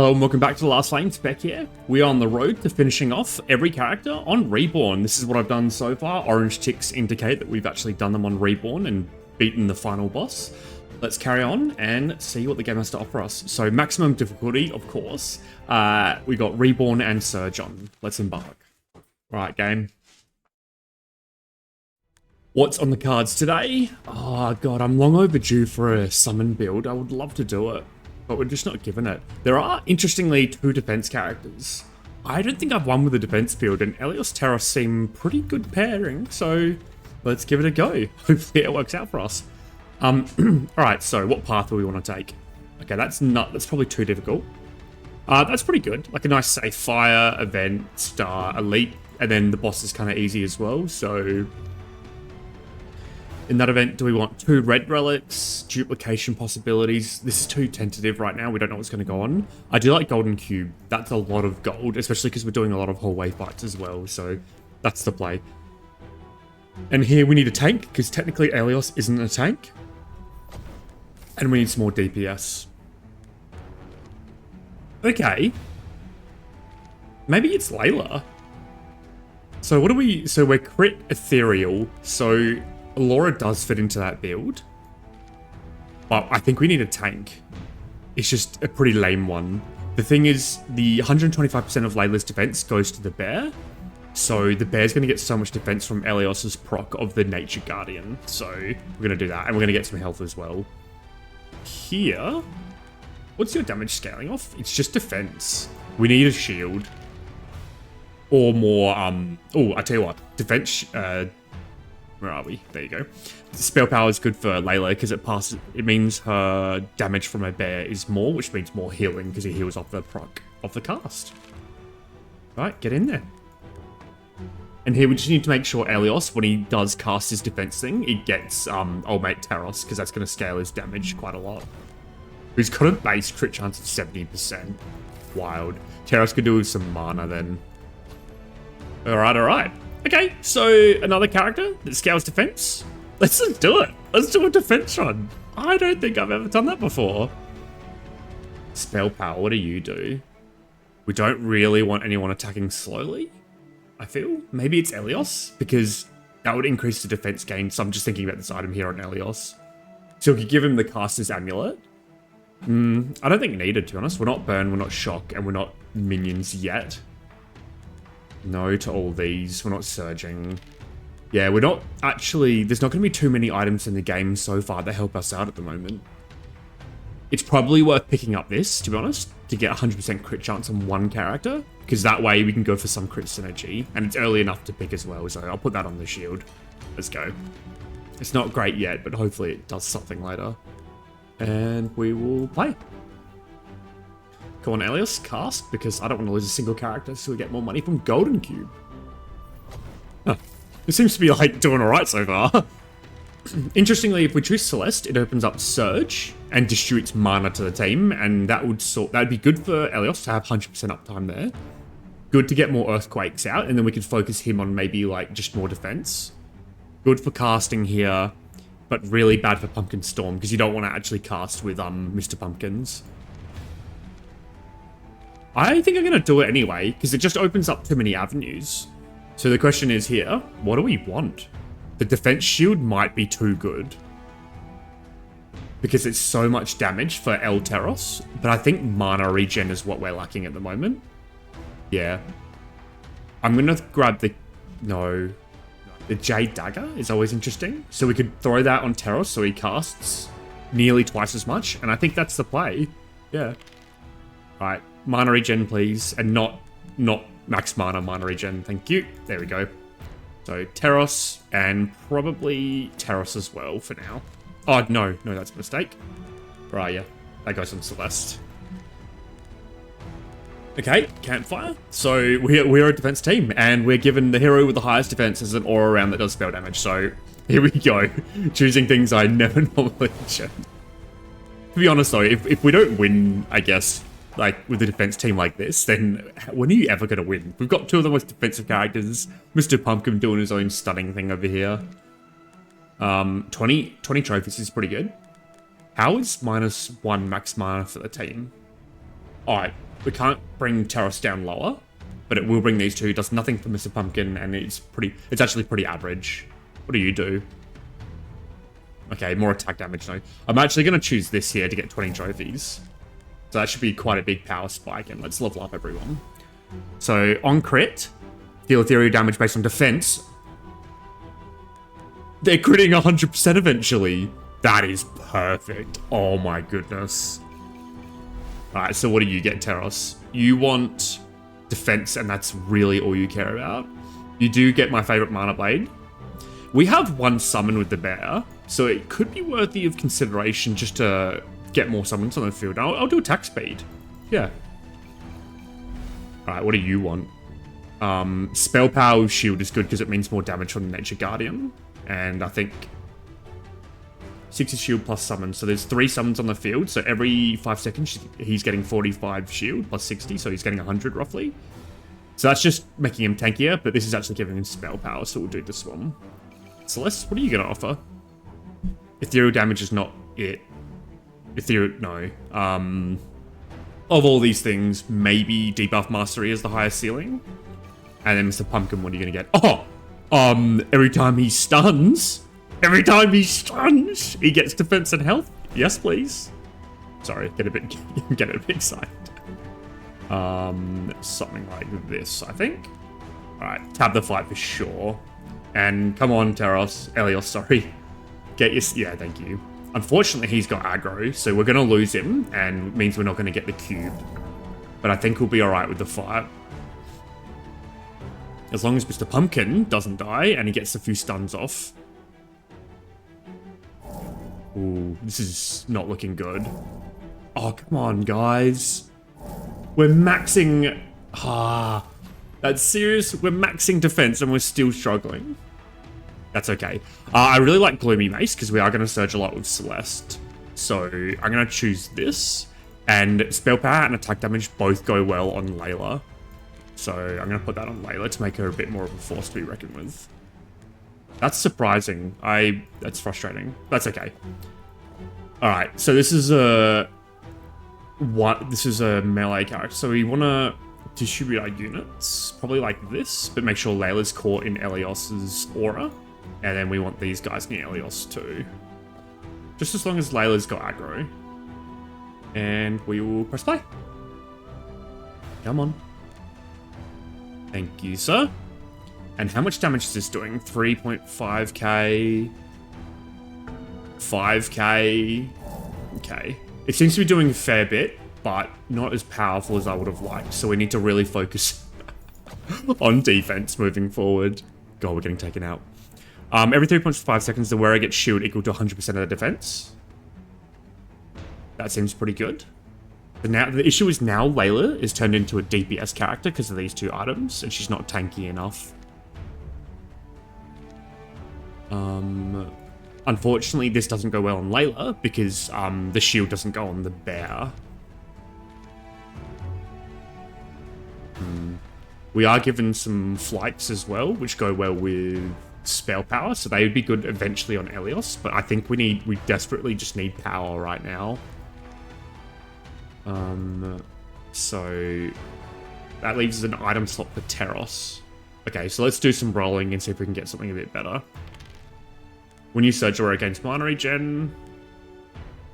Hello and welcome back to the last lane. Spec here. We are on the road to finishing off every character on Reborn. This is what I've done so far. Orange ticks indicate that we've actually done them on Reborn and beaten the final boss. Let's carry on and see what the game has to offer us. So maximum difficulty, of course. We got Reborn and Surge on. Let's embark. Right, game. What's on the cards today? Oh god, I'm long overdue for a summon build. I would love to do it, but we're just not given it. There are, interestingly, 2 defense characters. I don't think I've won with a defense build, and Elios Terra seem pretty good pairing, so let's give it a go. Hopefully it works out for us. Alright, so what path do we want to take? Okay, that's probably too difficult. That's pretty good. Like a nice, say, fire, event, star, elite, and then the boss is kind of easy as well, so... In that event, do we want 2 red relics, duplication possibilities? This is too tentative right now. We don't know what's going to go on. I do like golden cube. That's a lot of gold, especially because we're doing a lot of hallway fights as well. So that's the play. And here we need a tank because technically Elios isn't a tank. And we need some more DPS. Okay. Maybe it's Layla. So what do we... So we're crit ethereal. So... Laura does fit into that build, but I think we need a tank. It's just a pretty lame one. The thing is, the 125% of Layla's defense goes to the bear, so the bear's going to get so much defense from Elios's proc of the Nature Guardian, so we're going to do that, and we're going to get some health as well. Here, what's your damage scaling off? It's just defense. We need a shield. Or more, oh, I tell you what, defense, where are we? There you go. Spell power is good for Layla because it means her damage from a bear is more, which means more healing because he heals off the proc of the cast. Right, get in there. And here we just need to make sure Elios, when he does cast his defense thing, he gets old mate Taros because that's going to scale his damage quite a lot. He's got a base crit chance of 70%. Wild. Taros could do with some mana then. Alright. Okay, so another character that scales defense. Let's just do it. Let's do a defense run. I don't think I've ever done that before. Spell power, what do you do? We don't really want anyone attacking slowly, I feel. Maybe it's Elios, because that would increase the defense gain, so I'm just thinking about this item here on Elios. So we could give him the caster's amulet. I don't think needed, to be honest. We're not burn, we're not shock, and we're not minions yet. No to all these. We're not surging. Yeah, we're not actually... There's not going to be too many items in the game so far that help us out at the moment. It's probably worth picking up this, to be honest, to get 100% crit chance on one character, because that way we can go for some crit synergy, and it's early enough to pick as well, so I'll put that on the shield. Let's go. It's not great yet, but hopefully it does something later. And we will play. Come on, Elios, cast, because I don't want to lose a single character, so we get more money from Golden Cube. Huh. It seems to be, like, doing alright so far. Interestingly, if we choose Celeste, it opens up Surge and distributes mana to the team, and that would be good for Elios to have 100% uptime there. Good to get more Earthquakes out, and then we can focus him on maybe, like, just more defense. Good for casting here, but really bad for Pumpkin Storm, because you don't want to actually cast with Mr. Pumpkins. I think I'm going to do it anyway, because it just opens up too many avenues. So the question is here, what do we want? The defense shield might be too good, because it's so much damage for El Terros, but I think mana regen is what we're lacking at the moment. Yeah. I'm going to grab the... No. The Jade Dagger is always interesting. So we could throw that on Terros so he casts nearly twice as much, and I think that's the play. Yeah. Alright. Mana regen, please, and not max mana regen. Thank you. There we go. So Terros and probably Terros as well for now. Oh no, that's a mistake. Where are you? That goes on Celeste. Okay, campfire. So we're a defense team, and we're given the hero with the highest defense as an aura round that does spell damage. So here we go, choosing things I never normally choose. To be honest though, if we don't win, I guess, like, with a defense team like this, then when are you ever going to win? We've got 2 of the most defensive characters. Mr. Pumpkin doing his own stunning thing over here. 20 trophies is pretty good. How is -1 max mana for the team? Alright, We can't bring Terros down lower, but it will bring these two. It does nothing for Mr. Pumpkin, and it's actually pretty average. What do you do? Okay, more attack damage, no. I'm actually going to choose this here to get 20 trophies. So that should be quite a big power spike, and let's level up everyone. So, on crit, deal ethereal damage based on defense. They're critting 100% eventually. That is perfect. Oh my goodness. Alright, so what do you get, Terros? You want defense, and that's really all you care about. You do get my favorite mana blade. We have one summon with the bear, so it could be worthy of consideration just to get more summons on the field. I'll do attack speed. Yeah. Alright, what do you want? Spell power with shield is good because it means more damage from the Nature Guardian. And I think 60 shield plus summon. So there's 3 summons on the field. So every 5 seconds, he's getting 45 shield plus 60. So he's getting 100 roughly. So that's just making him tankier, but this is actually giving him spell power. So we'll do this one. Celeste, what are you going to offer? Ethereal damage is not it. Ethereal, no. Of all these things, maybe debuff mastery is the highest ceiling. And then Mr. Pumpkin, what are you going to get? Oh! Every time he stuns, he gets defense and health. Yes, please. Sorry, get a bit excited. Something like this, I think. All right, tab the fight for sure. And come on, Elios, sorry. Yeah, thank you. Unfortunately, he's got aggro, so we're gonna lose him, and means we're not gonna get the cube. But I think we'll be all right with the fight. As long as Mr. Pumpkin doesn't die and he gets a few stuns off. Ooh, this is not looking good. Oh, come on, guys. We're maxing... that's serious. We're maxing defense and we're still struggling. That's okay. I really like Gloomy Mace because we are going to surge a lot with Celeste. So I'm going to choose this. And Spell Power and Attack Damage both go well on Layla. So I'm going to put that on Layla to make her a bit more of a force to be reckoned with. That's surprising. That's frustrating. That's okay. Alright, so this is a melee character. So we want to distribute our units, probably like this, but make sure Layla's caught in Elios's aura. And then we want these guys near Elios too. Just as long as Layla's got aggro. And we will press play. Come on. Thank you, sir. And how much damage is this doing? 3.5k. 5k. Okay. It seems to be doing a fair bit, but not as powerful as I would have liked. So we need to really focus on defense moving forward. God, we're getting taken out. Every 3.5 seconds, the wearer gets shield equal to 100% of the defense. That seems pretty good. But now the issue is now Layla is turned into a DPS character because of these 2 items, and she's not tanky enough. Unfortunately, this doesn't go well on Layla because the shield doesn't go on the bear. We are given some flights as well, which go well with spell power, so they would be good eventually on Elios, but I think we desperately just need power right now. So that leaves an item slot for Terros. Okay, so let's do some rolling and see if we can get something a bit better. When you surge aura against mana regen,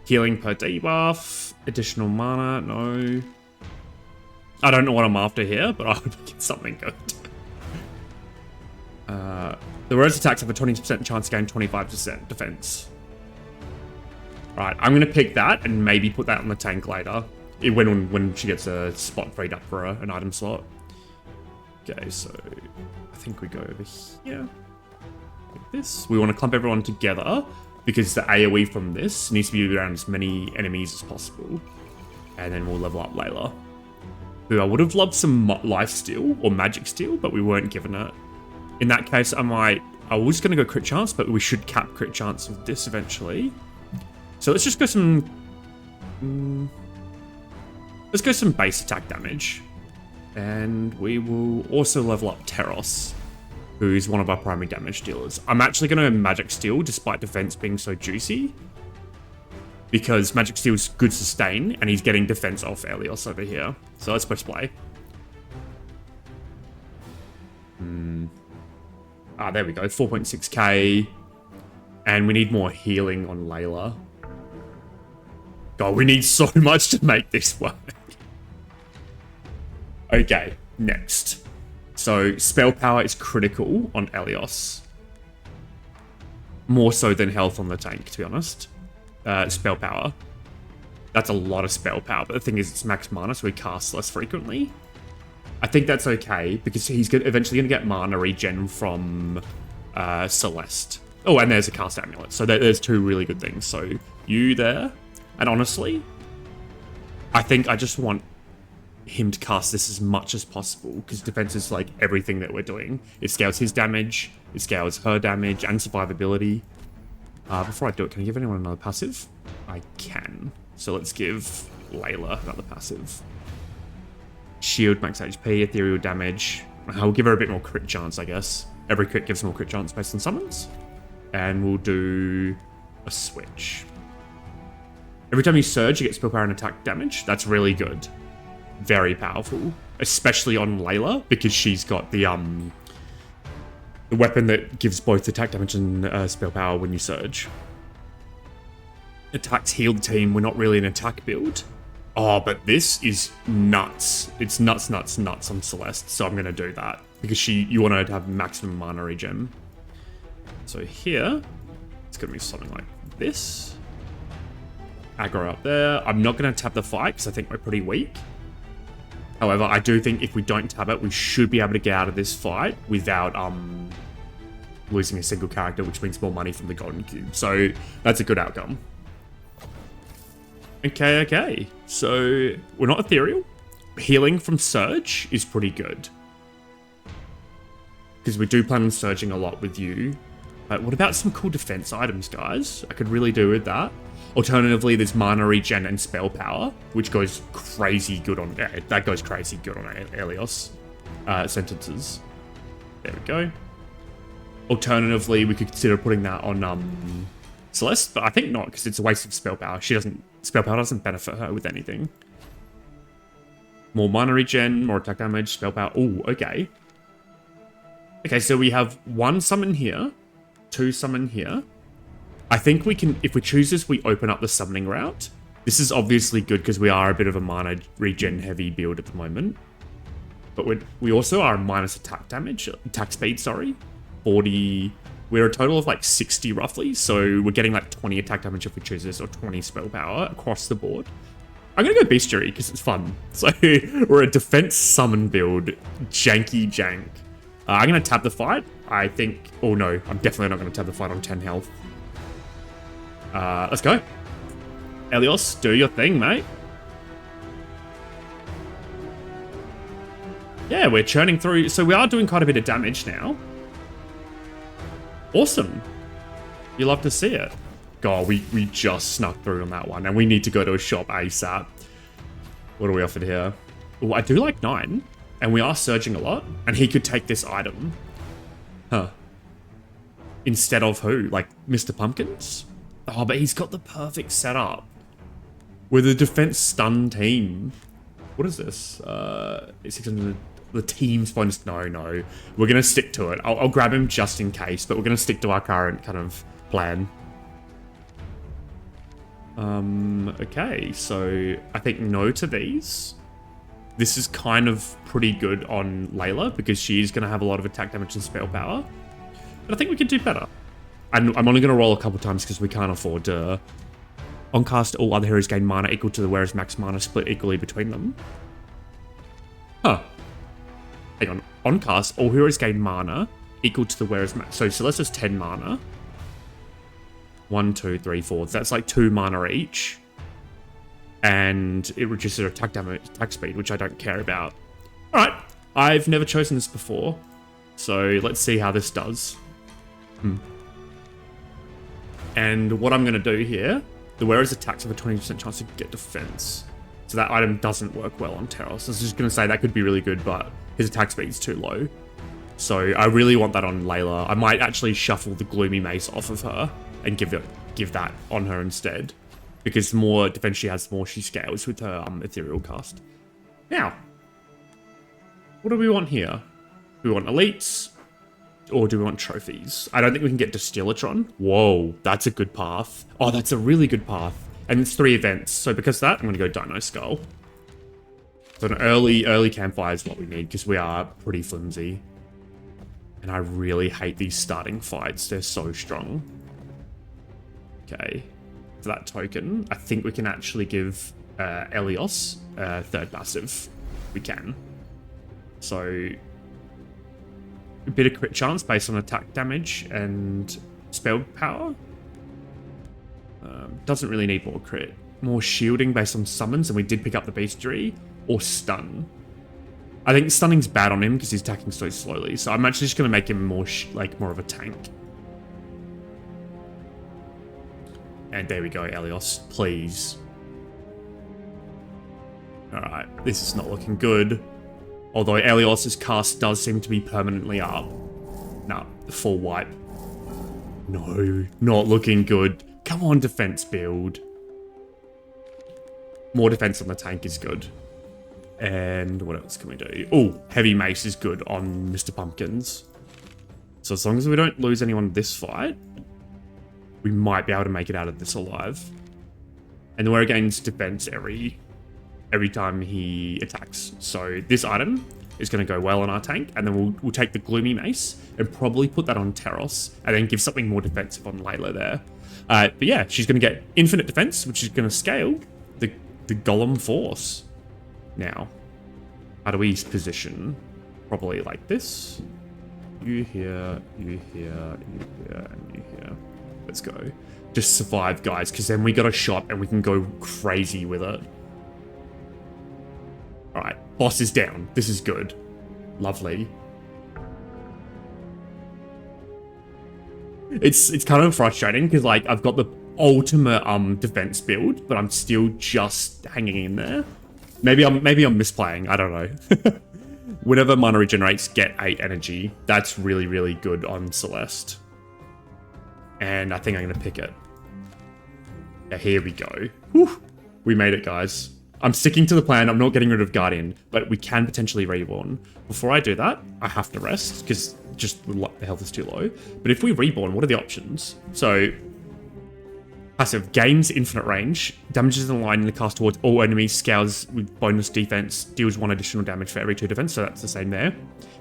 healing per debuff, additional mana, no. I don't know what I'm after here, but I hope get something good. The rose attacks have a 20% chance to gain 25% defense. Right, I'm gonna pick that and maybe put that on the tank later. When she gets a spot freed up for an item slot. Okay, so I think we go over here. Like this. We want to clump everyone together because the AoE from this needs to be around as many enemies as possible. And then we'll level up Layla. Who I would have loved some life steal or magic steal, but we weren't given it. In that case, I was just going to go crit chance, but we should cap crit chance with this eventually. So let's just go some... let's go some base attack damage. And we will also level up Terros, who's one of our primary damage dealers. I'm actually going to magic steal, despite defense being so juicy. because Magic Steel's good sustain, and he's getting defense off Elios over here. So let's push play. Ah, there we go, 4.6k. And we need more healing on Layla. God, we need so much to make this work. Okay, next. So, spell power is critical on Elios. More so than health on the tank, to be honest. Spell power. That's a lot of spell power, but the thing is, it's max mana, so he casts less frequently. I think that's okay, because he's eventually going to get mana regen from Celeste. Oh, and there's a cast amulet, so there's two really good things. So, you there. And honestly, I think I just want him to cast this as much as possible, because defense is like everything that we're doing. It scales his damage, it scales her damage, and survivability. Before I do it, can I give anyone another passive? I can. So let's give Layla another passive. Shield, max HP, ethereal damage. I'll give her a bit more crit chance, I guess. Every crit gives more crit chance based on summons. And we'll do a switch. Every time you surge, you get spell power and attack damage. That's really good. Very powerful. Especially on Layla, because she's got the weapon that gives both attack damage and spell power when you surge. Attacks heal the team. We're not really an attack build. Oh, but this is nuts. It's nuts, nuts, nuts on Celeste, so I'm going to do that. Because you want her to have maximum mana regen. So here, it's going to be something like this. Aggro up there. I'm not going to tap the fight because I think we're pretty weak. However, I do think if we don't tap it, we should be able to get out of this fight without losing a single character, which means more money from the golden cube. So that's a good outcome. Okay. So we're not ethereal. Healing from Surge is pretty good. Because we do plan on surging a lot with you. But what about some cool defense items, guys? I could really do with that. Alternatively, there's mana regen and spell power, which goes crazy good on... that goes crazy good on Elios sentences. There we go. Alternatively, we could consider putting that on Celeste, but I think not, because it's a waste of spell power. Spell power doesn't benefit her with anything. More mana regen, more attack damage, spell power. Oh, okay. Okay, so we have one summon here, two summon here. I think we can, if we choose this, we open up the summoning route. This is obviously good because we are a bit of a mana regen heavy build at the moment. But we also are minus attack speed, sorry. 40, we're a total of like 60 roughly. So we're getting like 20 attack damage if we choose this, or 20 spell power across the board. I'm going to go bestiary because it's fun. So we're a defense summon build, janky jank. I'm going to tap the fight. I think, oh no, I'm definitely not going to tap the fight on 10 health. Let's go. Elios, do your thing, mate. Yeah, we're churning through. So we are doing quite a bit of damage now. Awesome. You love to see it. God, we just snuck through on that one. And we need to go to a shop ASAP. What are we offered here? Oh, I do like 9. And we are surging a lot. And he could take this item. Huh. Instead of who? Like Mr. Pumpkins? Oh, but he's got the perfect setup. With a defense stun team. What is this? It's the team's bonus. No. We're going to stick to it. I'll grab him just in case, but we're going to stick to our current kind of plan. Okay, so I think no to these. This is kind of pretty good on Layla because she's going to have a lot of attack damage and spell power. But I think we could do better. And I'm only going to roll a couple times because we can't afford to... On cast, all other heroes gain mana equal to the wearer's max mana split equally between them. Huh. Hang on. On cast, all heroes gain mana equal to the wearer's max... So Celeste has 10 mana. 1, 2, 3, 4. That's like 2 mana each. And it reduces their attack damage, attack speed, which I don't care about. Alright. I've never chosen this before. So let's see how this does. And what I'm going to do here, the wearer's attacks have a 20% chance to get defense. So that item doesn't work well on Terros. So I was just going to say that could be really good, but his attack speed's too low. So I really want that on Layla. I might actually shuffle the Gloomy Mace off of her and give that on her instead. Because the more defense she has, the more she scales with her ethereal cast. Now, what do we want here? Do we want elites? Or do we want trophies? I don't think we can get Distillatron. Whoa, that's a good path. Oh, that's a really good path. And it's 3 events. So because of that, I'm going to go Dino Skull. So an early campfire is what we need because we are pretty flimsy. And I really hate these starting fights. They're so strong. Okay. For that token, I think we can actually give Elios third passive. We can. So a bit of crit chance based on attack damage and spell power. Doesn't really need more crit. More shielding based on summons, and we did pick up the bestiary, or stun. I think stunning's bad on him because he's attacking so slowly, so I'm actually just going to make him more more of a tank. And there we go, Elios, please. Alright, this is not looking good. Although Elios' cast does seem to be permanently up. Nah, full wipe. No, not looking good. Come on, defense build. More defense on the tank is good. And what else can we do? Oh, heavy mace is good on Mr. Pumpkins. So as long as we don't lose anyone in this fight, we might be able to make it out of this alive. And then we're against defense every time he attacks. So this item is going to go well on our tank, and then we'll take the Gloomy Mace and probably put that on Teros, and then give something more defensive on Layla there. But yeah, she's going to get infinite defense, which is going to scale the Golem Force. Now, how do we position? Probably like this. You here, you here, you here, and you here. Let's go. Just survive, guys, because then we got a shot and we can go crazy with it. Alright, boss is down. This is good. Lovely. It's kind of frustrating because like I've got the ultimate defense build, but I'm still just hanging in there. Maybe I'm misplaying. I don't know. Whenever mana regenerates, get 8 energy. That's really, really good on Celeste. And I think I'm gonna pick it. Yeah, here we go. Whew. We made it, guys. I'm sticking to the plan. I'm not getting rid of Guardian, but we can potentially reborn. Before I do that, I have to rest because just the health is too low. But if we reborn, what are the options? So, passive gains infinite range, damages in line in the cast towards all enemies, scales with bonus defense, deals 1 additional damage for every 2 defense. So that's the same there.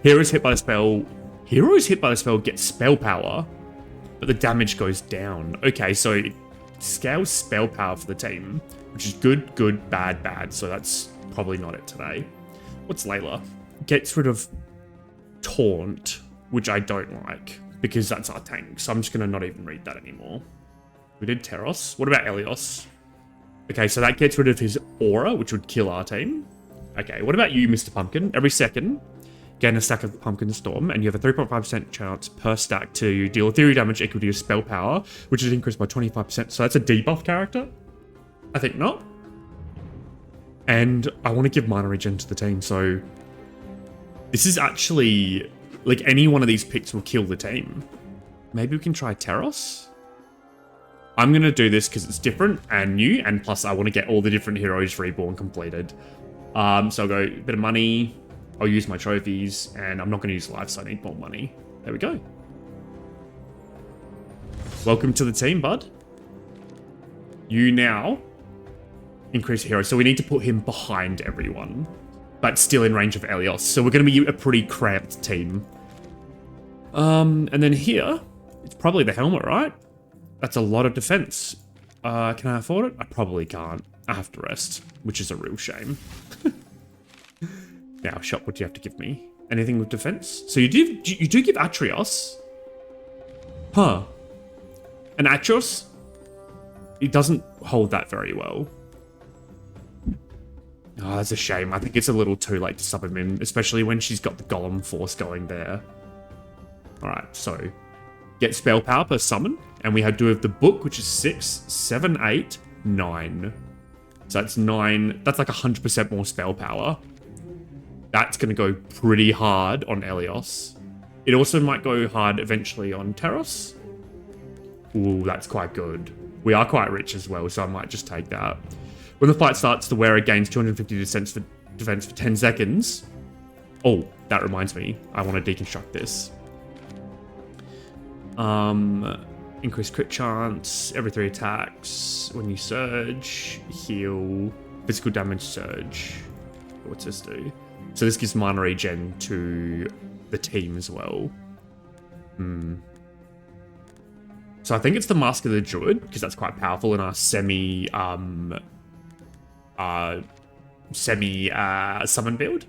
Heroes hit by the spell get spell power, but the damage goes down. Okay, so it scales spell power for the team, which is good, good, bad, bad. So that's probably not it today. What's Layla? Gets rid of Taunt, which I don't like because that's our tank. So I'm just going to not even read that anymore. We did Teros. What about Elios? Okay, so that gets rid of his aura, which would kill our team. Okay, what about you, Mr. Pumpkin? Every second, gain a stack of Pumpkin Storm, and you have a 3.5% chance per stack to deal ethereal damage equal to your spell power, which is increased by 25%. So that's a debuff character? I think not. And I want to give mana regen to the team, so this is actually, like, any one of these picks will kill the team. Maybe we can try Teros? I'm going to do this because it's different and new, and plus I want to get all the different heroes reborn completed. So I'll go a bit of money, I'll use my trophies, and I'm not going to use life, so I need more money. There we go. Welcome to the team, bud. You now increase hero, so we need to put him behind everyone, but still in range of Elios. So we're going to be a pretty cramped team. And then here, it's probably the helmet, right? That's a lot of defense. Can I afford it? I probably can't. I have to rest, which is a real shame. Now, shop, what do you have to give me? Anything with defense? So you do give Atrios. Huh. And Atrios, it doesn't hold that very well. Oh, that's a shame. I think it's a little too late to sub him in, especially when she's got the Golem Force going there. Alright, so get spell power per summon, and we do have the book, which is 6, 7, 8, 9. So that's 9. That's like 100% more spell power. That's going to go pretty hard on Elios. It also might go hard eventually on Teros. Ooh, that's quite good. We are quite rich as well, so I might just take that. When the fight starts, the wearer gains 250 defense for 10 seconds. Oh, that reminds me. I want to deconstruct this. Increased crit chance every 3 attacks. When you surge, heal, physical damage surge. What's this do? So this gives mana regen to the team as well. So I think it's the Mask of the Druid, because that's quite powerful in our semi-summon build.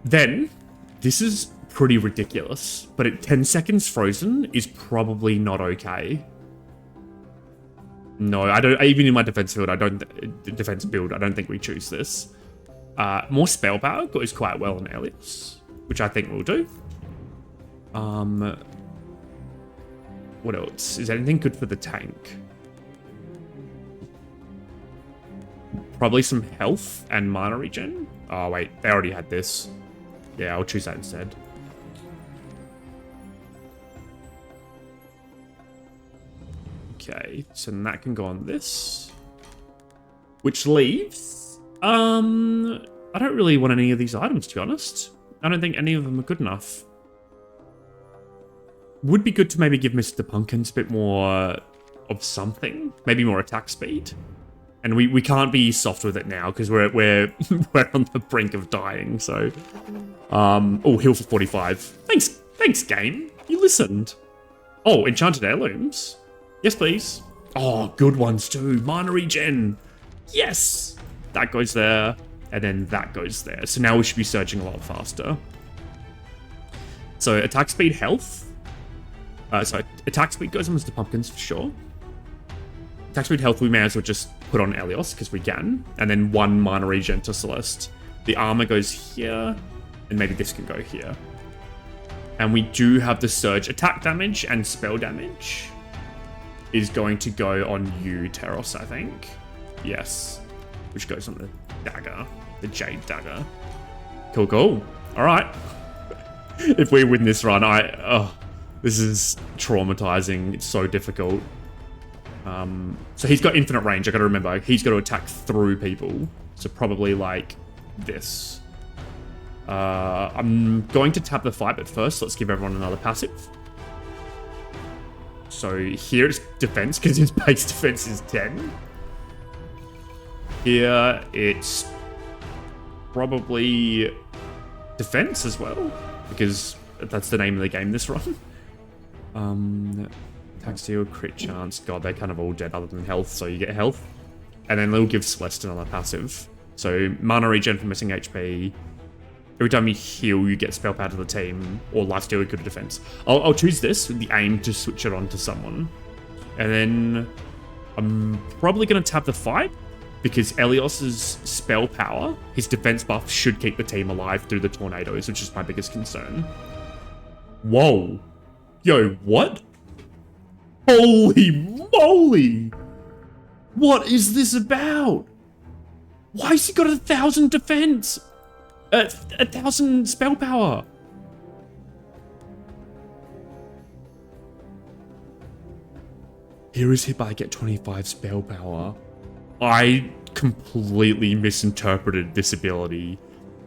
Then, this is pretty ridiculous, but at 10 seconds frozen is probably not okay. No, I don't, even in my defense build, I don't think we choose this. More spell power goes quite well in Elios, which I think we'll do. What else? Is anything good for the tank? Probably some health and mana regen. Oh wait, they already had this. Yeah, I'll choose that instead. Okay, so that can go on this. Which leaves... I don't really want any of these items, to be honest. I don't think any of them are good enough. Would be good to maybe give Mr. Pumpkins a bit more of something. Maybe more attack speed. And we can't be soft with it now, because we're we're on the brink of dying, so... oh, heal for 45. Thanks, game. You listened. Oh, Enchanted Heirlooms. Yes, please. Oh, good ones too. Mana regen. Yes! That goes there, and then that goes there. So now we should be surging a lot faster. So attack speed, health. So attack speed goes on Mr. Pumpkins for sure. Attack speed, health we may as well just put on Elios, because we can. And then 1 mana regen to Celeste. The armor goes here, and maybe this can go here. And we do have the surge attack damage and spell damage is going to go on you, Teros, I think. Yes. Which goes on the dagger, the jade dagger. Cool, cool. All right. If we win this run, this is traumatizing. It's so difficult. So he's got infinite range. I got to remember, he's got to attack through people. So probably like this. I'm going to tap the fight, but first let's give everyone another passive. So here it's defense, because his base defense is 10. Here it's probably defense as well, because that's the name of the game this run. Attack steal, crit chance. God, they're kind of all dead other than health, so you get health. And then they'll give Celeste another passive. So mana regen for missing HP. Every time you heal, you get spell power to the team, or lifesteal equal to defense. I'll choose this with the aim to switch it on to someone. And then I'm probably going to tap the fight, because Elios's spell power, his defense buff, should keep the team alive through the tornadoes, which is my biggest concern. Whoa. Yo, what? Holy moly! What is this about? Why has he got 1,000 defense? 1,000 spell power. Here is hit by get 25 spell power. I completely misinterpreted this ability.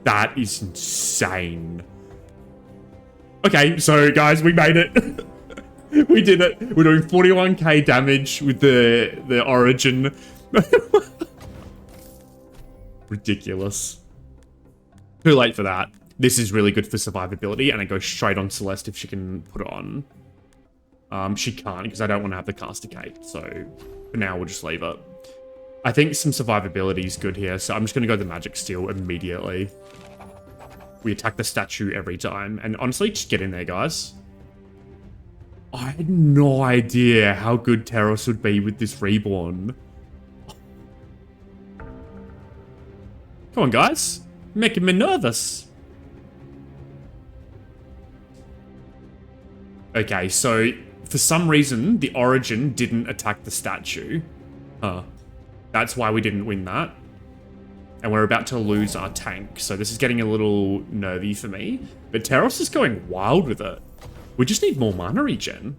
That is insane. Okay, so guys, we made it. We did it. We're doing 41k damage with the origin. Ridiculous. Too late for that. This is really good for survivability, and it goes straight on Celeste if she can put it on. She can't, because I don't want to have the caster Kate, so for now we'll just leave it. I think some survivability is good here, so I'm just going to go the magic steal immediately. We attack the statue every time, and honestly, just get in there, guys. I had no idea how good Teros would be with this reborn. Come on, guys. Making me nervous. Okay, so for some reason, the origin didn't attack the statue. Huh. That's why we didn't win that. And we're about to lose our tank, so this is getting a little nervy for me. But Teros is going wild with it. We just need more mana regen.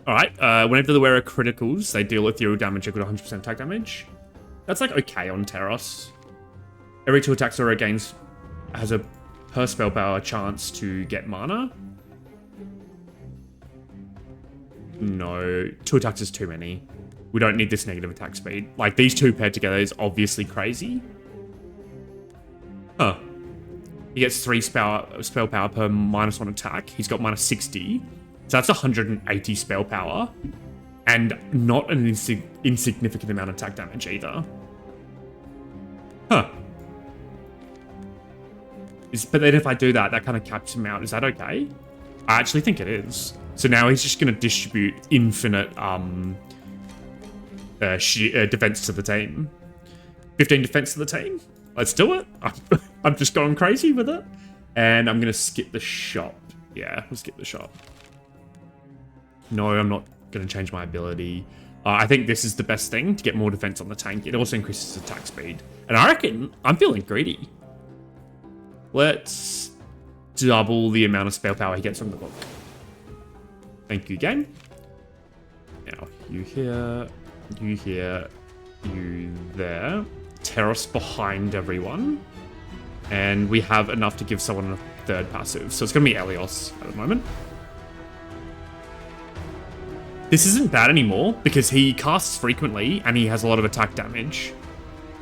Alright, whenever the wearer criticals, they deal ethereal damage equal to 100% attack damage. That's like okay on Terros. Every 2 attacks the wearer gains has a per spell power chance to get mana. No, 2 attacks is too many. We don't need this negative attack speed. Like, these 2 paired together is obviously crazy. Huh. He gets 3 spell power per -1 attack. He's got -60. So that's 180 spell power. And not an insignificant amount of attack damage either. Huh. But then if I do that, that kind of caps him out. Is that okay? I actually think it is. So now he's just going to distribute infinite defense to the team. 15 defense to the team. Let's do it. I'm just going crazy with it. And I'm going to skip the shop. Yeah, we'll skip the shop. No, I'm not going to change my ability. I think this is the best thing to get more defense on the tank. It also increases attack speed. And I reckon I'm feeling greedy. Let's double the amount of spell power he gets from the book. Thank you, game. Now, you here, you here, you there. Terros behind everyone. And we have enough to give someone a 3rd passive. So it's going to be Elios at the moment. This isn't bad anymore because he casts frequently and he has a lot of attack damage.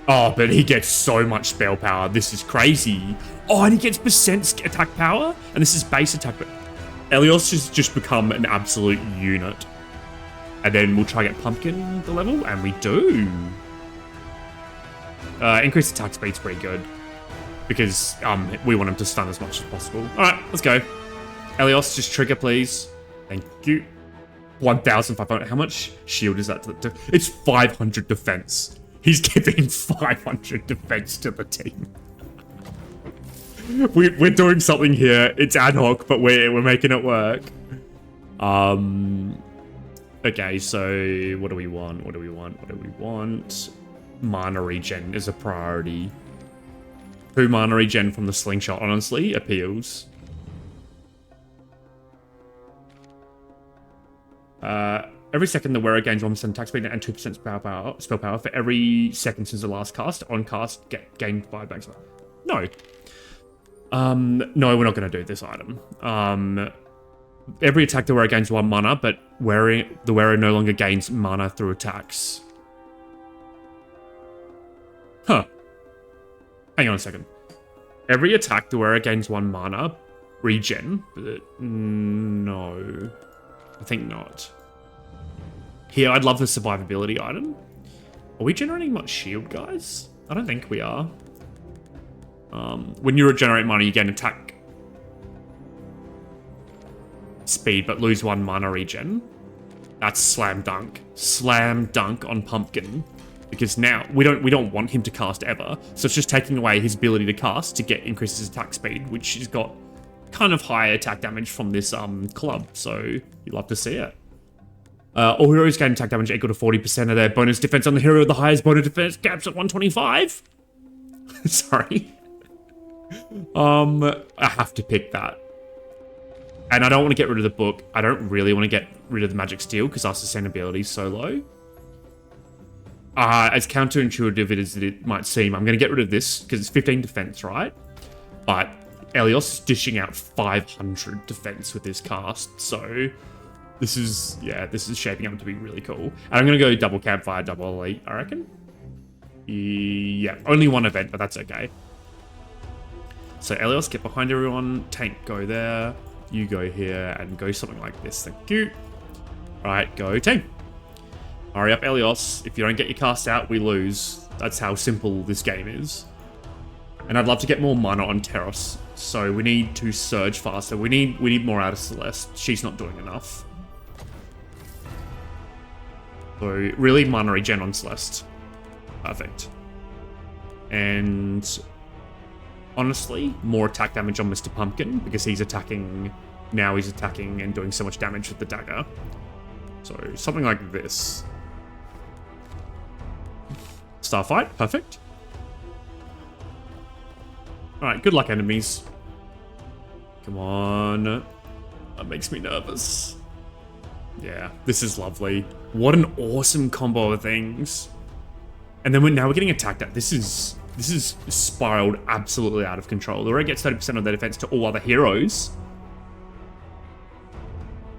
Oh, but he gets so much spell power. This is crazy. Oh, and he gets % attack power. And this is base attack. But Elios has just become an absolute unit. And then we'll try to get Pumpkin the level. And we do. Increased attack speed's pretty good. Because we want him to stun as much as possible. Alright, let's go. Elios, just trigger, please. Thank you. 1,500. How much shield is that? It's 500 defense. He's giving 500 defense to the team. We're doing something here. It's ad hoc, but we're making it work. Okay, so what do we want? What do we want? What do we want? Mana regen is a priority. 2 mana regen from the slingshot, honestly, appeals. Every second, the wearer gains 1% attack speed and 2% spell power for every second since the last cast. On cast, gain 5 back. No. No, we're not going to do this item. Every attack, the wearer gains 1 mana, but the wearer no longer gains mana through attacks. Huh. Hang on a second. Every attack, the wearer gains 1 mana regen, but no. I think not. Here, I'd love the survivability item. Are we generating much shield, guys? I don't think we are. When you regenerate mana, you gain attack speed, but lose 1 mana regen. That's slam dunk. Slam dunk on Pumpkin. Because now, we don't want him to cast ever. So it's just taking away his ability to cast to get increases his attack speed, which has got kind of high attack damage from this club. So you'd love to see it. All heroes gain attack damage equal to 40% of their bonus defense on the hero with the highest bonus defense caps at 125. Sorry. I have to pick that. And I don't want to get rid of the book. I don't really want to get rid of the magic steel because our sustainability is so low. As counterintuitive as it might seem, I'm going to get rid of this because it's 15 defense, right? But Elios is dishing out 500 defense with this cast, so this is shaping up to be really cool. And I'm going to go double campfire, double elite, I reckon. Yeah, only 1 event, but that's okay. So Elios, get behind everyone. Tank, go there. You go here and go something like this. Thank you. All right, go team. Hurry up, Elios. If you don't get your cast out, we lose. That's how simple this game is. And I'd love to get more mana on Terros. So we need to surge faster. We need more out of Celeste. She's not doing enough. So really mana regen on Celeste. Perfect. And honestly, more attack damage on Mr. Pumpkin because he's attacking. Now he's attacking and doing so much damage with the dagger. So something like this. Starfight, perfect. Alright, good luck, enemies. Come on. That makes me nervous. Yeah, this is lovely. What an awesome combo of things. And then now we're getting attacked at. This is spiraled absolutely out of control. The red gets 30% of their defense to all other heroes.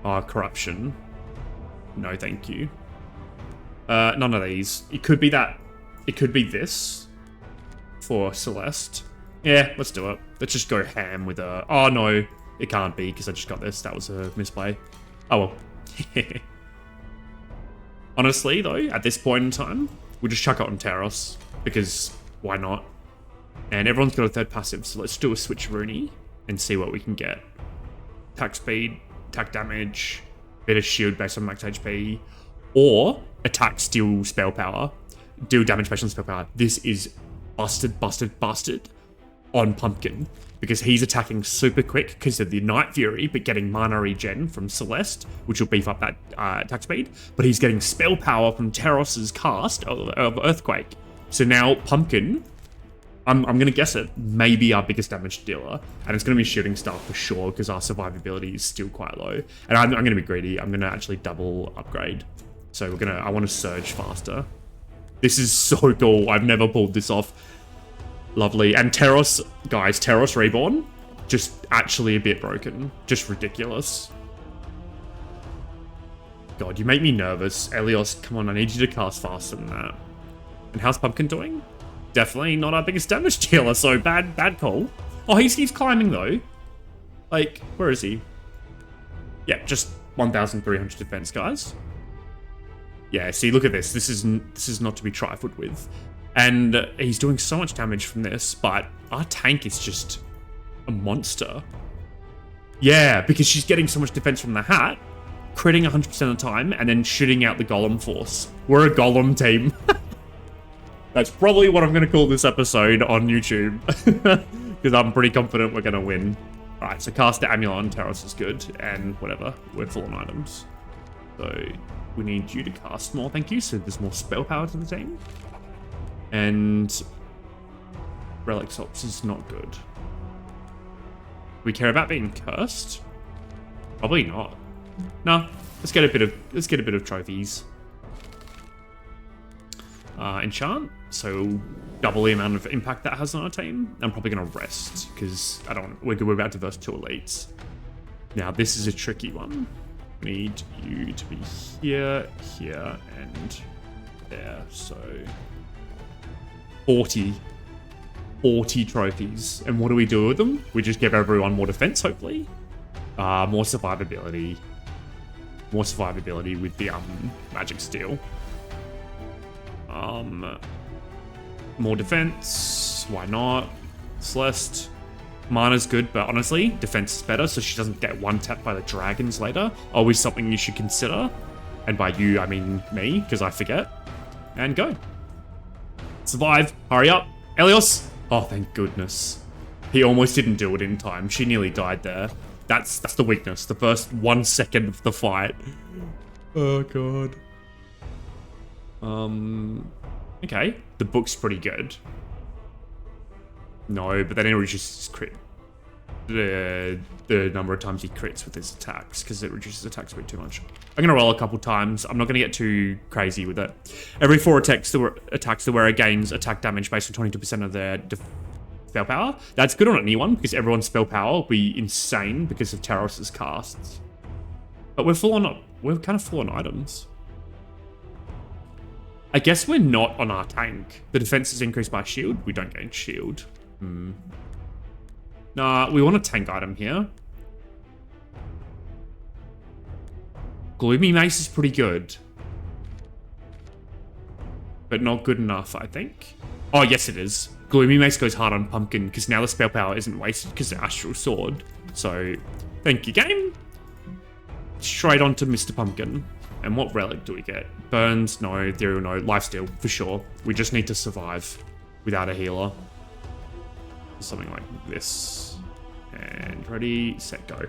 Oh, corruption. No, thank you. None of these. It could be that. It could be this for Celeste. Yeah, let's do it. Let's just go ham with a... Oh, no. It can't be because I just got this. That was a misplay. Oh, well. Honestly, though, at this point in time, we'll just chuck it on Taros because why not? And everyone's got a third passive, so let's do a switcheroony and see what we can get. Attack speed, attack damage, bit of shield based on max HP, or attack steal spell power, deal damage based on spell power. This is busted on Pumpkin because he's attacking super quick because of the Night Fury, but getting mana regen from Celeste, which will beef up that attack speed. But he's getting spell power from Teros's cast of Earthquake. So now Pumpkin, I'm going to guess it, may be our biggest damage dealer. And it's going to be Shooting Star for sure because our survivability is still quite low. And I'm going to be greedy. I'm going to actually double upgrade. So I want to surge faster. This is so cool. I've never pulled this off. Lovely. And Taros, guys, Taros Reborn, just actually a bit broken. Just ridiculous. God, you make me nervous. Elios, come on, I need you to cast faster than that. And how's Pumpkin doing? Definitely not our biggest damage dealer, so bad call. Oh, he's climbing though. Like, where is he? Yeah, just 1,300 defense, guys. Yeah, see, look at this. This is not to be trifled with. And he's doing so much damage from this, but our tank is just a monster. Yeah, because she's getting so much defense from the hat, critting 100% of the time, and then shooting out the golem force. We're a golem team. That's probably what I'm going to call this episode on YouTube. Because I'm pretty confident we're going to win. Alright, so cast the Amulet on Taros is good, and whatever, we're full on items. So we need you to cast more, thank you, so there's more spell power to the team. And relics ops is not good. We care about being cursed? Probably not. No, let's get a bit of trophies. Enchant, so double the amount of impact that has on our team. I'm probably gonna rest because we're about to verse 2 elites. Now this is a tricky one. We need you to be here, here, and there. So 40 trophies. And what do we do with them? We just give everyone more defense, hopefully. More survivability. More survivability with the magic steel. More defense. Why not? Celeste. Mana's good, but honestly, defense is better, so she doesn't get one-tapped by the dragons later. Always something you should consider. And by you, I mean me, because I forget. And go. Survive. Hurry up. Elios. Oh, thank goodness. He almost didn't do it in time. She nearly died there. That's the weakness. The first 1 second of the fight. Oh, God. Okay. The book's pretty good. No, but then it reduces his crit. The number of times he crits with his attacks, because it reduces attack speed too much. I'm going to roll a couple times. I'm not going to get too crazy with it. Every 4 attacks, the wearer gains attack damage based on 22% of their spell power. That's good on anyone, because everyone's spell power will be insane because of Taros's casts. But we're kind of full on items. I guess we're not on our tank. The defense is increased by shield. We don't gain shield. Nah, we want a tank item here. Gloomy Mace is pretty good. But not good enough, I think. Oh, yes it is. Gloomy Mace goes hard on Pumpkin, because now the spell power isn't wasted because of Astral Sword. So, thank you, game. Straight on to Mr. Pumpkin. And what relic do we get? Burns, no. Ethereal, no. Lifesteal, for sure. We just need to survive without a healer. Something like this. And ready, set, go.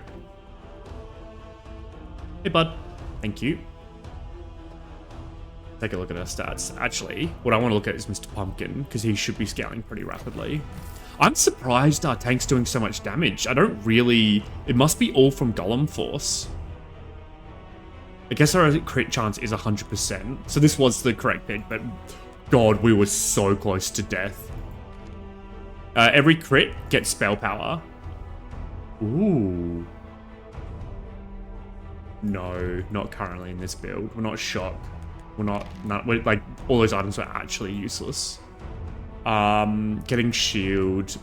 Hey, bud. Thank you. Take a look at our stats. Actually, what I want to look at is Mr. Pumpkin, because he should be scaling pretty rapidly. I'm surprised our tank's doing so much damage. I don't really... It must be all from Golem Force. I guess our crit chance is 100%. So this was the correct pick, but God, we were so close to death. Every crit gets spell power. Ooh. No, not currently in this build. We're not shock. We're like, all those items are actually useless. Getting shield,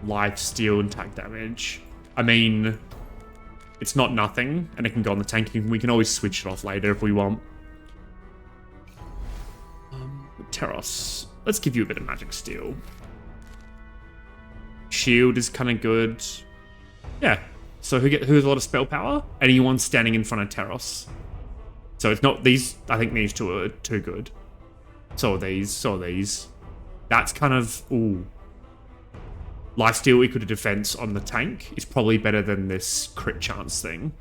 life steal, and attack damage. I mean, it's not nothing, and it can go on the tank. We can always switch it off later if we want. Teros. Let's give you a bit of magic steal. Shield is kind of good. Yeah. So who has a lot of spell power? Anyone standing in front of Teros. So it's not these. I think these two are too good. So are these. So are these. That's kind of ooh. Lifesteal equal to defense on the tank is probably better than this crit chance thing.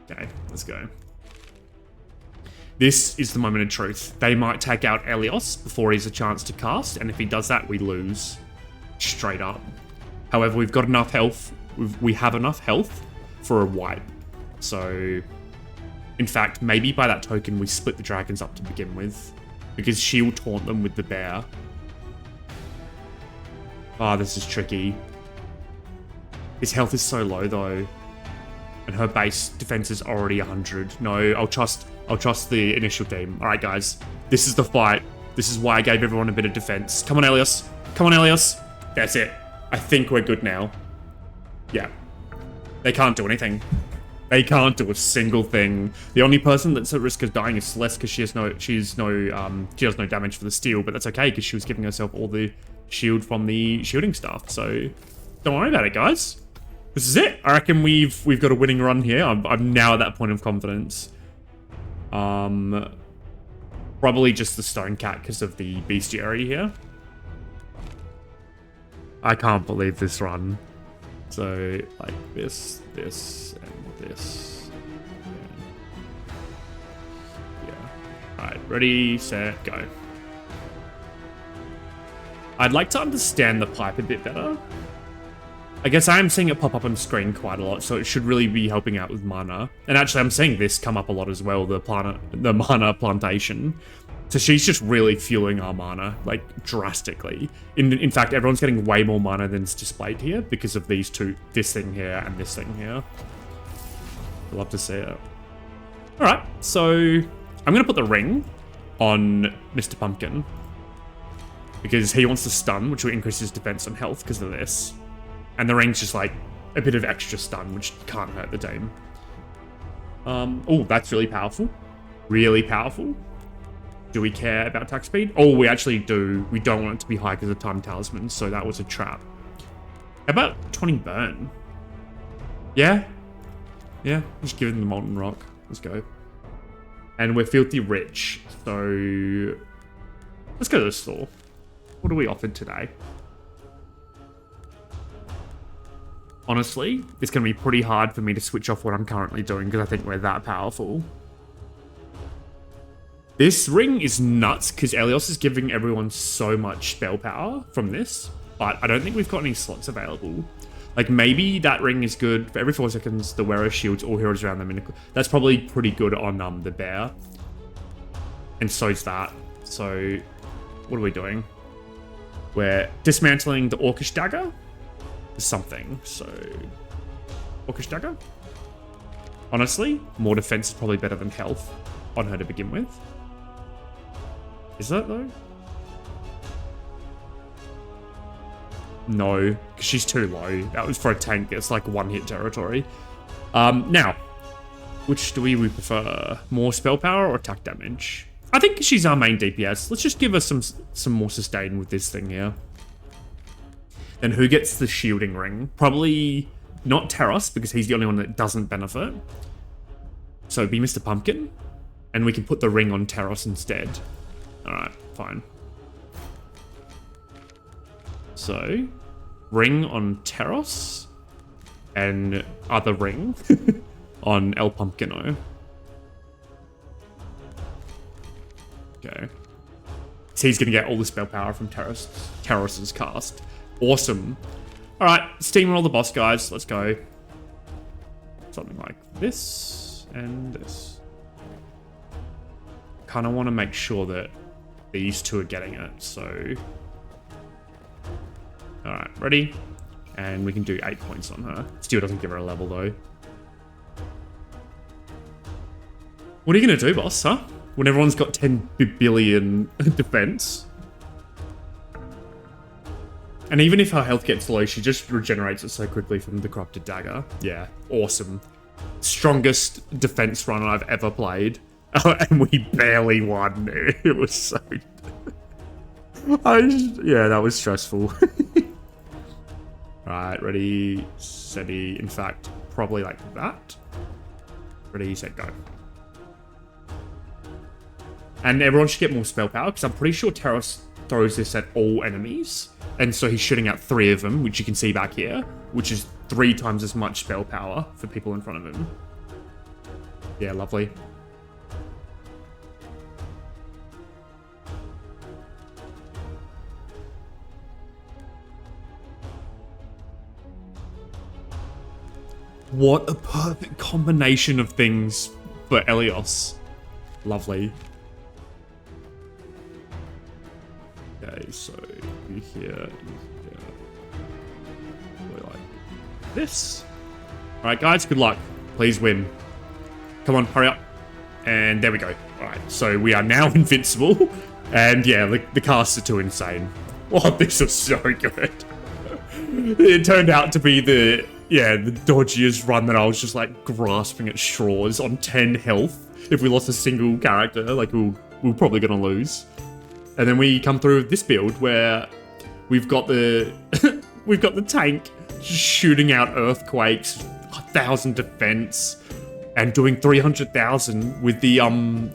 Okay, let's go. This is the moment of truth. They might take out Elios before he has a chance to cast, and if he does that, we lose. Straight up. However, we've got enough health. We have enough health for a wipe. So, in fact, maybe by that token, we split the dragons up to begin with, because she'll taunt them with the bear. Ah, this is tricky. His health is so low, though. And her base defense is already 100. No, I'll trust the initial team. All right, guys. This is the fight. This is why I gave everyone a bit of defense. Come on, Elios. Come on, Elios. That's it. I think we're good now. Yeah. They can't do anything. They can't do a single thing. The only person that's at risk of dying is Celeste because she has no damage for the steal, but that's okay because she was giving herself all the shield from the shielding stuff. So don't worry about it, guys. This is it. I reckon we've got a winning run here. I'm now at that point of confidence. Probably just the stone cat because of the bestiary here. I can't believe this run. So like this, and this. Yeah. Alright, ready, set, go. I'd like to understand the pipe a bit better. I guess I am seeing it pop up on screen quite a lot, so it should really be helping out with mana. And actually, I'm seeing this come up a lot as well, the mana plantation. So she's just really fueling our mana, like, drastically. In fact, everyone's getting way more mana than is displayed here because of these two, this thing here and this thing here. I'd love to see it. Alright, so I'm going to put the ring on Mr. Pumpkin because he wants to stun, which will increase his defense and health because of this. And the ring's just like a bit of extra stun, which can't hurt the team. Oh, that's really powerful. Really powerful. Do we care about attack speed? Oh, we actually do. We don't want it to be high because of time talisman, so that was a trap. How about 20 burn? Yeah? Yeah, just give him the molten rock. Let's go. And we're filthy rich, so let's go to the store. What are we offered today? Honestly, it's going to be pretty hard for me to switch off what I'm currently doing because I think we're that powerful. This ring is nuts because Elios is giving everyone so much spell power from this, but I don't think we've got any slots available. Like, maybe that ring is good. For every 4 seconds, the wearer shields all heroes around them. That's probably pretty good on the bear. And so's that. So, what are we doing? We're dismantling the Orcish dagger. Something, so Orcish dagger. Honestly, more defense is probably better than health on her to begin with. Is that though? No, because she's too low. That was for a tank. It's like one-hit territory. Now, which do we prefer? More spell power or attack damage? I think she's our main DPS. Let's just give her some more sustain with this thing here. Then who gets the shielding ring? Probably not Teros, because he's the only one that doesn't benefit. So it'd be Mr. Pumpkin. And we can put the ring on Teros instead. Alright, fine. So, ring on Teros. And other ring on El Pumpkino. Okay. So he's going to get all the spell power from Teros's cast. Awesome. Alright, steamroll the boss, guys. Let's go. That's something like this and this. Kind of want to make sure that these two are getting it, so... Alright, ready? And we can do 8 points on her. Still doesn't give her a level, though. What are you going to do, boss, huh? When everyone's got 10 billion defense? And even if her health gets low, she just regenerates it so quickly from the Corrupted Dagger. Yeah, awesome. Strongest defense run I've ever played. Oh, and we barely won. It was so... yeah, that was stressful. Alright, ready, steady. In fact, probably like that. Ready, set, go. And everyone should get more spell power, because I'm pretty sure Terros throws this at all enemies. And so he's shooting out 3 of them, which you can see back here, which is 3 times as much spell power for people in front of him. Yeah, lovely. What a perfect combination of things for Elios. Lovely. Okay, so you here, like this. Alright guys, good luck. Please win. Come on, hurry up. And there we go. Alright, so we are now invincible. And yeah, the casts are too insane. Oh, this is so good. It turned out to be the dodgiest run that I was just like grasping at straws on 10 health. If we lost a single character, like we're probably gonna lose. And then we come through this build where we've got the we've got the tank shooting out earthquakes, 1,000 defense, and doing 300,000 with the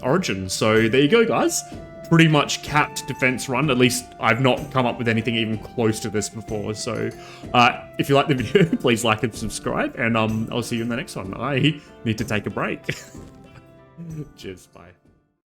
origin. So there you go, guys. Pretty much capped defense run. At least I've not come up with anything even close to this before. So if you like the video, please like and subscribe, and I'll see you in the next one. I need to take a break. Cheers, bye.